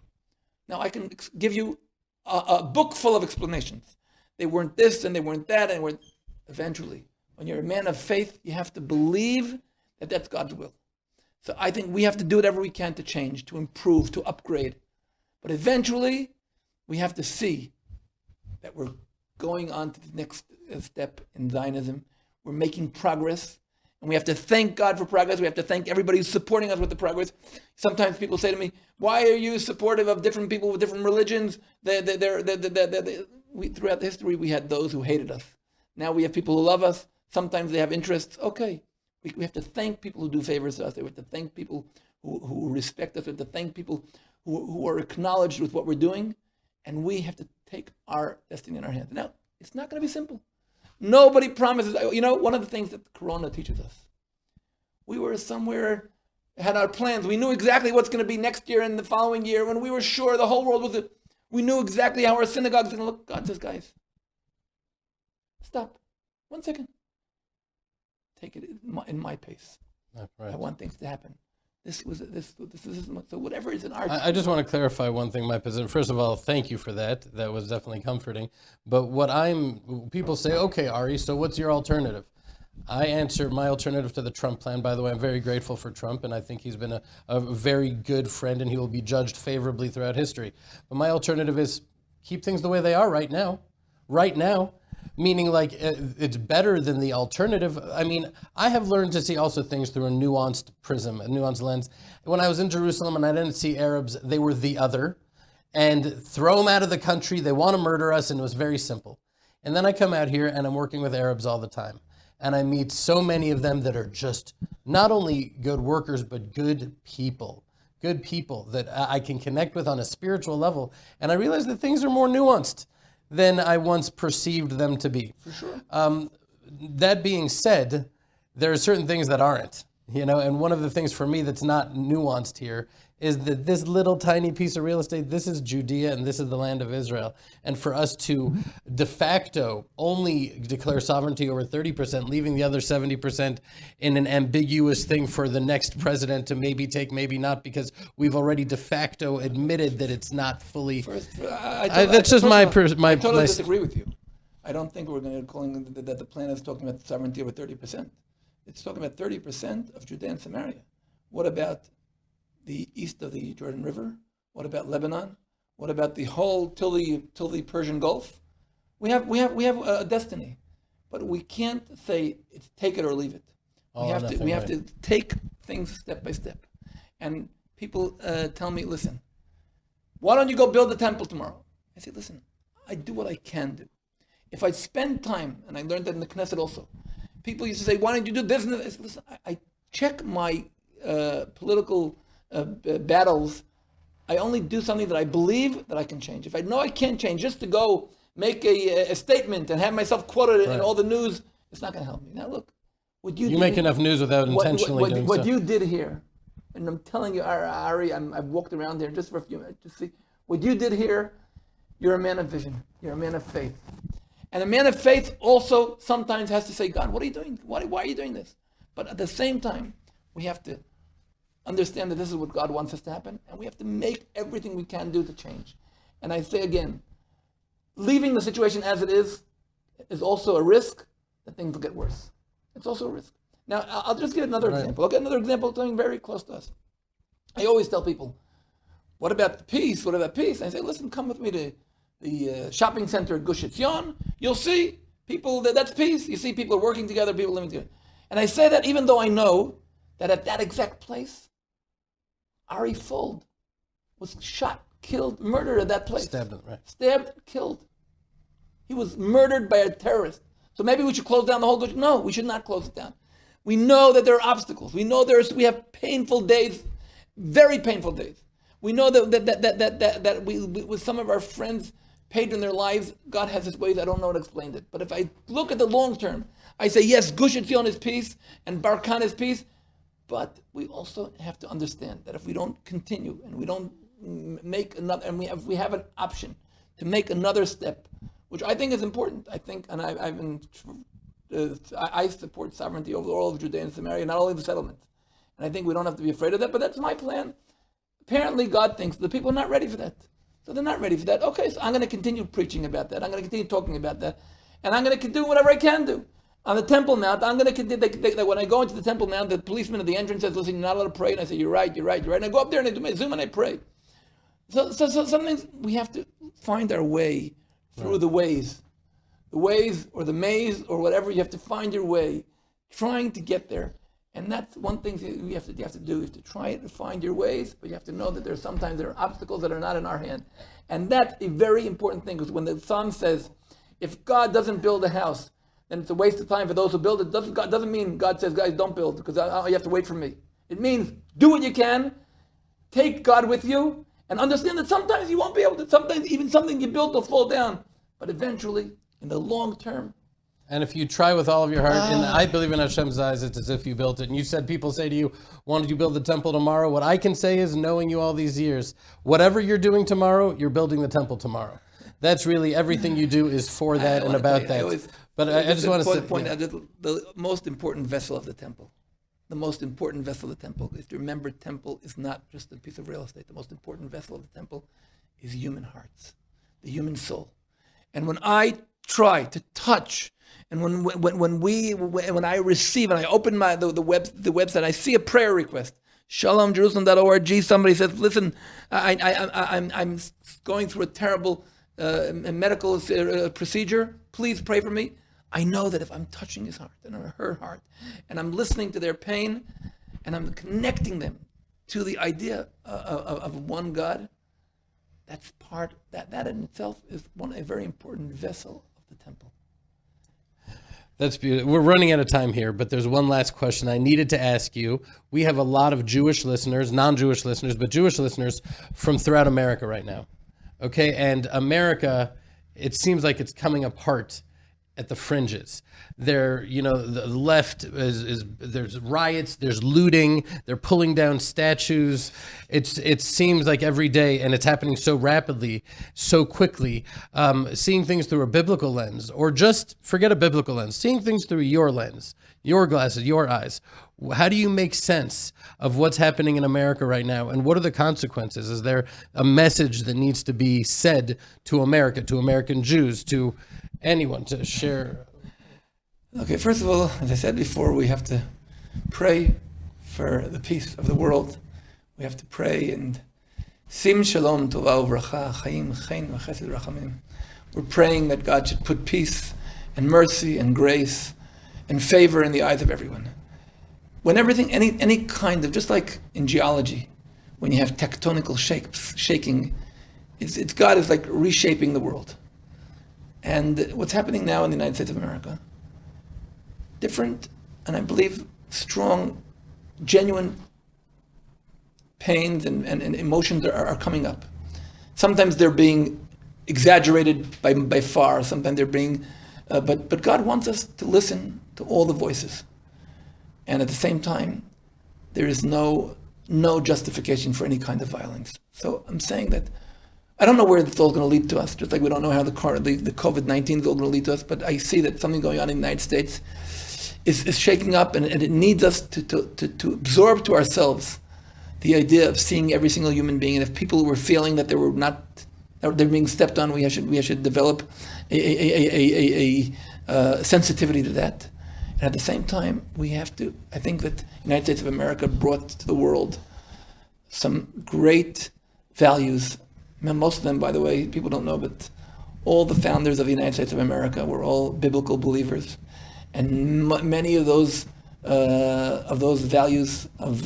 Now I can give you a book full of explanations. They weren't this and they weren't that, and weren't. Eventually, when you're a man of faith, you have to believe that that's God's will. So I think we have to do whatever we can to change, to improve, to upgrade. But eventually, we have to see that we're going on to the next step in Zionism. We're making progress, and we have to thank God for progress. We have to thank everybody who's supporting us with the progress. Sometimes people say to me, "Why are you supportive of different people with different religions?" Throughout history, we had those who hated us. Now we have people who love us. Sometimes they have interests. Okay, we have to thank people who do favors to us. We have to thank people who respect us. We have to thank people who are acknowledged with what we're doing. And we have to take our destiny in our hands. Now, it's not going to be simple. Nobody promises. One of the things that Corona teaches us, we were somewhere, had our plans. We knew exactly what's going to be next year and the following year. When we were sure the whole world was it. We knew exactly how our synagogue's going to look. God says, guys, stop. 1 second. Take it in my pace. Right. I want things to happen. This is so whatever is in our. I just want to clarify one thing, my position. First of all, thank you for that. That was definitely comforting. But people say, okay, Ari, so what's your alternative? I answer my alternative to the Trump plan. By the way, I'm very grateful for Trump, and I think he's been a very good friend, and he will be judged favorably throughout history. But my alternative is keep things the way they are right now. Right now. Meaning like it's better than the alternative. I mean, I have learned to see also things through a nuanced prism, a nuanced lens. When I was in Jerusalem and I didn't see Arabs, they were the other. And throw them out of the country, they want to murder us, and it was very simple. And then I come out here and I'm working with Arabs all the time. And I meet so many of them that are just not only good workers, but good people that I can connect with on a spiritual level. And I realize that things are more nuanced than I once perceived them to be. For sure. That being said, there are certain things that aren't, and one of the things for me that's not nuanced here is that this little tiny piece of real estate, this is Judea and this is the land of Israel. And for us to de facto only declare sovereignty over 30%, leaving the other 70% in an ambiguous thing for the next president to maybe take, maybe not, because we've already de facto admitted that it's not fully. That's just my. I totally disagree with you. I don't think we're going to call that the plan is talking about sovereignty over 30%. It's talking about 30% of Judea and Samaria. What about the east of the Jordan River? What about Lebanon? What about the whole till the Persian Gulf? We have a destiny, but we can't say it's take it or leave it. We have to take things step by step. And people tell me, listen, why don't you go build the temple tomorrow? I say, listen, I do what I can do. If I spend time, and I learned that in the Knesset also, people used to say, why don't you do this? And I say, listen, I check my political battles. I only do something that I believe that I can change. If I know I can't change, just to go make a statement and have myself quoted in all the news, it's not going to help me. Now look, what you make enough news without intentionally doing what you did here, and I'm telling you, Ari, I've walked around here just for a few minutes to see what you did here. You're a man of vision. You're a man of faith. And a man of faith also sometimes has to say, God, what are you doing? Why are you doing this? But at the same time, we have to understand that this is what God wants us to happen, and we have to make everything we can do to change. And I say again, leaving the situation as it is also a risk that things will get worse. It's also a risk. Now, I'll just give another example. I'll get another example of something very close to us. I always tell people, what about the peace? What about peace? And I say, listen, come with me to the shopping center at Gush Etzion. You'll see people, that's peace. You see people working together, people living together. And I say that even though I know that at that exact place, Ari Fold was shot, killed, murdered at that place. Stabbed, killed. He was murdered by a terrorist. So maybe we should close down the whole Gush. No, we should not close it down. We know that there are obstacles. We know we have painful days, very painful days. We know that we with some of our friends, paid in their lives. God has his ways. I don't know how to explain it. But if I look at the long term, I say, yes, Gush Etzion is peace and Barkan is peace. But we also have to understand that if we don't continue and we don't make another, and we have an option to make another step, which I think is important. I think, and I support sovereignty over all of Judea and Samaria, not only the settlement. And I think we don't have to be afraid of that, but that's my plan. Apparently God thinks the people are not ready for that. So they're not ready for that. Okay, so I'm going to continue preaching about that. I'm going to continue talking about that. And I'm going to do whatever I can do. On the Temple Mount, I'm going to continue, when I go into the Temple Mount, the policeman at the entrance says, listen, you're not allowed to pray. And I say, you're right. And I go up there and I do my Zoom and I pray. So some things we have to find our way through the ways. The ways or the maze or whatever, you have to find your way, trying to get there. And that's one thing you have to do, is to try to find your ways, but you have to know that sometimes there are obstacles that are not in our hand. And that's a very important thing, because when the Psalm says, if God doesn't build a house, then it's a waste of time for those who build it. Doesn't mean God says, guys, don't build, because you have to wait for me. It means do what you can, take God with you, and understand that sometimes you won't be able to, sometimes even something you built will fall down. But eventually, in the long term, and if you try with all of your heart, and I believe in Hashem's eyes, it's as if you built it. And you said people say to you, why don't you build the temple tomorrow? What I can say is, knowing you all these years, whatever you're doing tomorrow, you're building the temple tomorrow. That's really everything you do is for that and about that. But I just want to point out the most important vessel of the temple. The most important vessel of the temple is to remember, temple is not just a piece of real estate. The most important vessel of the temple is human hearts, the human soul. And when I try to touch, and when I receive and I open the website, I see a prayer request, shalomjerusalem.org. Somebody says, "Listen, I'm going through a terrible medical procedure. Please pray for me." I know that if I'm touching his heart and her heart, and I'm listening to their pain, and I'm connecting them to the idea of one God, that's part that in itself is a very important vessel of the temple. That's beautiful. We're running out of time here, but there's one last question I needed to ask you. We have a lot of Jewish listeners, non-Jewish listeners, but Jewish listeners from throughout America right now. Okay, and America, it seems like it's coming apart at the fringes. The left is there's riots, there's looting, they're pulling down statues. It seems like every day, and it's happening so rapidly, so quickly. Seeing things through a biblical lens, or just forget a biblical lens, seeing things through your lens, your glasses, your eyes. How do you make sense of what's happening in America right now, and what are the consequences? Is there a message that needs to be said to America, to American Jews, to anyone to share? Okay, first of all, as I said before, we have to pray for the peace of the world. We have to pray and sim shalom tova uvracha chaim chen v'chesed rachamim. We're praying that God should put peace and mercy and grace and favor in the eyes of everyone. When everything, any kind of, just like in geology, when you have tectonical shaking, it's God is like reshaping the world. And what's happening now in the United States of America, different, and I believe strong, genuine pains and emotions are coming up. Sometimes they're being exaggerated by far. Sometimes they're being, but God wants us to listen to all the voices. And at the same time, there is no justification for any kind of violence. So I'm saying that I don't know where it's all going to lead to us, just like we don't know how the COVID-19 is all going to lead to us, but I see that something going on in the United States is shaking up, and it needs us to absorb to ourselves the idea of seeing every single human being. And if people were feeling that they're being stepped on, we should develop a sensitivity to that. And at the same time, we have to, I think that the United States of America brought to the world some great values. Most of them, by the way, people don't know, but all the founders of the United States of America were all biblical believers. And many of those values of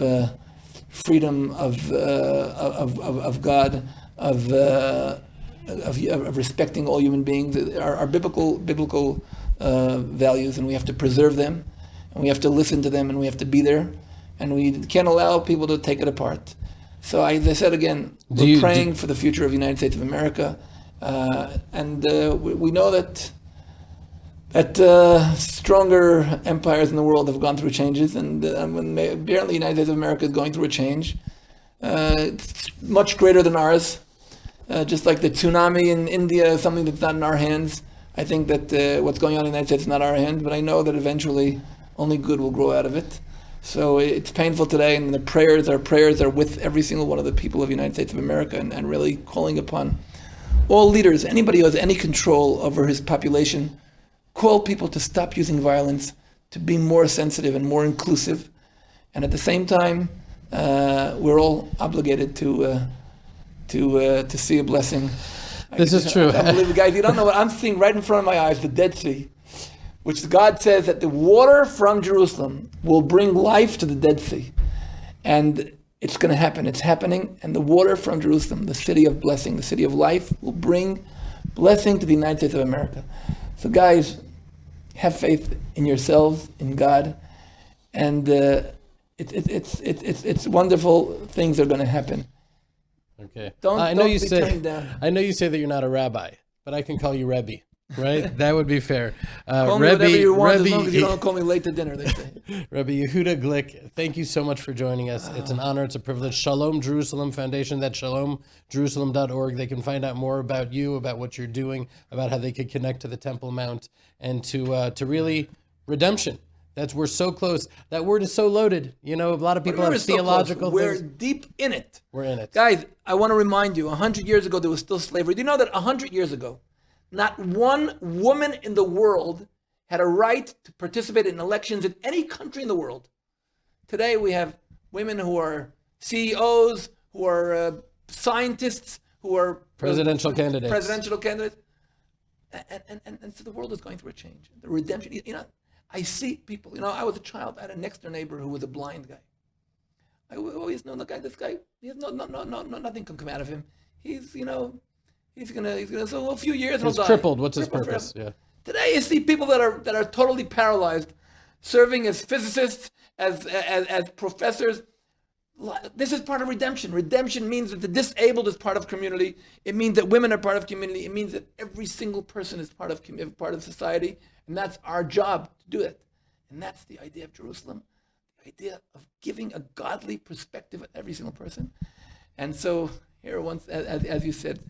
freedom, of God, of respecting all human beings are biblical values, and we have to preserve them, and we have to listen to them, and we have to be there, and we can't allow people to take it apart. So as I said again, we're praying for the future of the United States of America, And we know that stronger empires in the world have gone through changes, and apparently the United States of America is going through a change. It's much greater than ours. Just like the tsunami in India is something that's not in our hands. I think that what's going on in the United States is not our hands, but I know that eventually only good will grow out of it. So it's painful today, and our prayers are with every single one of the people of the United States of America, and really calling upon all leaders, anybody who has any control over his population, call people to stop using violence, to be more sensitive and more inclusive. And at the same time, we're all obligated to see a blessing. This is true. Unbelievable, guys. You don't know what I'm seeing right in front of my eyes, the Dead Sea, which God says that the water from Jerusalem will bring life to the Dead Sea. And it's going to happen. It's happening. And the water from Jerusalem, the city of blessing, the city of life, will bring blessing to the United States of America. So guys, have faith in yourselves, in God. And it's wonderful things are going to happen. Okay. Don't be turned down. I know you say that you're not a rabbi, but I can call you Rebbe, right? That would be fair. Call me whatever you want, as long as you don't call me late to dinner, they say. Rebbe Yehuda Glick, thank you so much for joining us. It's an honor, it's a privilege. Shalom Jerusalem Foundation, that's shalomjerusalem.org. They can find out more about you, about what you're doing, about how they could connect to the Temple Mount, and to really redemption. We're so close. That word is so loaded. You know, a lot of people have theological We're things. deep in it. We're in it. Guys, I want to remind you, 100 years ago, there was still slavery. Do you know that 100 years ago, not one woman in the world had a right to participate in elections in any country in the world? Today, we have women who are CEOs, who are scientists, who are Presidential candidates. And so the world is going through a change. The redemption, you know, I see people, you know, I was a child, I had a next door neighbor who was a blind guy. I always know this guy, he has nothing can come out of him. He's gonna, so a few years he'll He's die. crippled. What's his purpose? Forever. Yeah. Today you see people that are totally paralyzed, serving as physicists, as professors. This is part of redemption. Redemption means that the disabled is part of community. It means that women are part of community. It means that every single person is part of society, and that's our job to do it. And that's the idea of Jerusalem, the idea of giving a godly perspective at every single person. And so here, once as you said,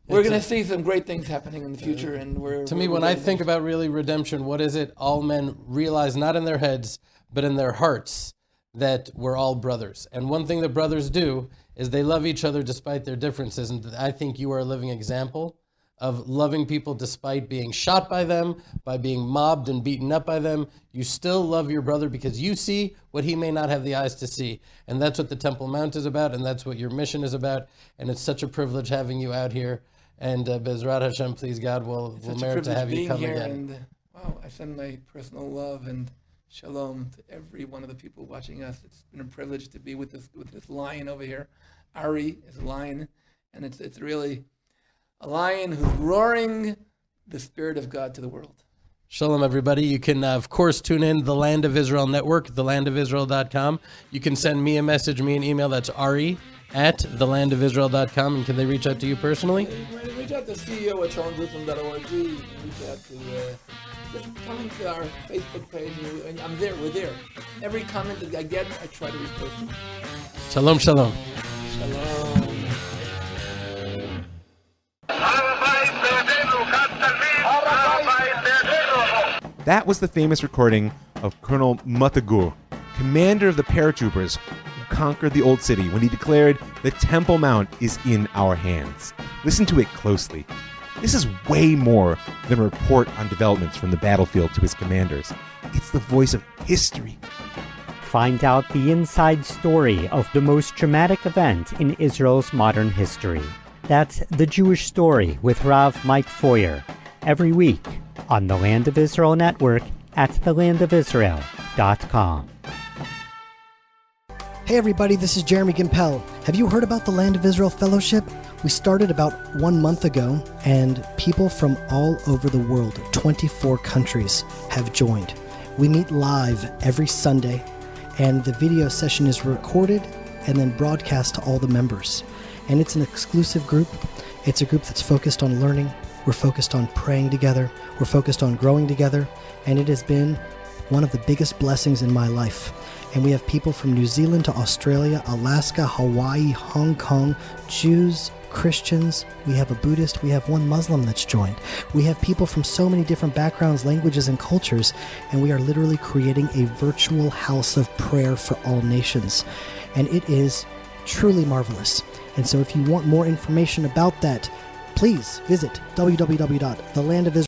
we're going to see some great things happening in the future. And when I think about really redemption, what is it? All men realize, not in their heads, but in their hearts, that we're all brothers. And one thing that brothers do is they love each other despite their differences. And I think you are a living example of loving people despite being shot by them, by being mobbed and beaten up by them. You still love your brother because you see what he may not have the eyes to see. And that's what the Temple Mount is about, and that's what your mission is about. And it's such a privilege having you out here. And Bezrat Hashem, please God, we'll merit to have you come again. And, wow, I send my personal love and shalom to every one of the people watching us. It's been a privilege to be with this lion over here. Ari is a lion, and it's really a lion who's roaring the Spirit of God to the world. Shalom, everybody. You can, of course, tune in the Land of Israel Network, thelandofisrael.com. You can send me a message, me an email. That's ari@thelandofisrael.com. And can they reach out to you personally? Reach out to CEO at shalomjerusalem.org. Reach out to... just come to our Facebook page. I'm there. We're there. Every comment that I get, I try to repost. Shalom, shalom. Shalom. That was the famous recording of Colonel Matagur, commander of the paratroopers who conquered the Old City when he declared the Temple Mount is in our hands. Listen to it closely. This is way more than a report on developments from the battlefield to his commanders. It's the voice of history. Find out the inside story of the most dramatic event in Israel's modern history. That's The Jewish Story with Rav Mike Foyer, every week on the Land of Israel Network at thelandofisrael.com. Hey everybody, this is Jeremy Gimpel. Have you heard about the Land of Israel Fellowship? We started about 1 month ago, and people from all over the world, 24 countries, have joined. We meet live every Sunday, and the video session is recorded and then broadcast to all the members. And it's an exclusive group. It's a group that's focused on learning. We're focused on praying together. We're focused on growing together. And it has been one of the biggest blessings in my life. And we have people from New Zealand to Australia, Alaska, Hawaii, Hong Kong, Jews, Christians. We have a Buddhist. We have one Muslim that's joined. We have people from so many different backgrounds, languages, and cultures. And we are literally creating a virtual house of prayer for all nations. And it is truly marvelous. And so if you want more information about that, please visit www.thelandofisrael.org.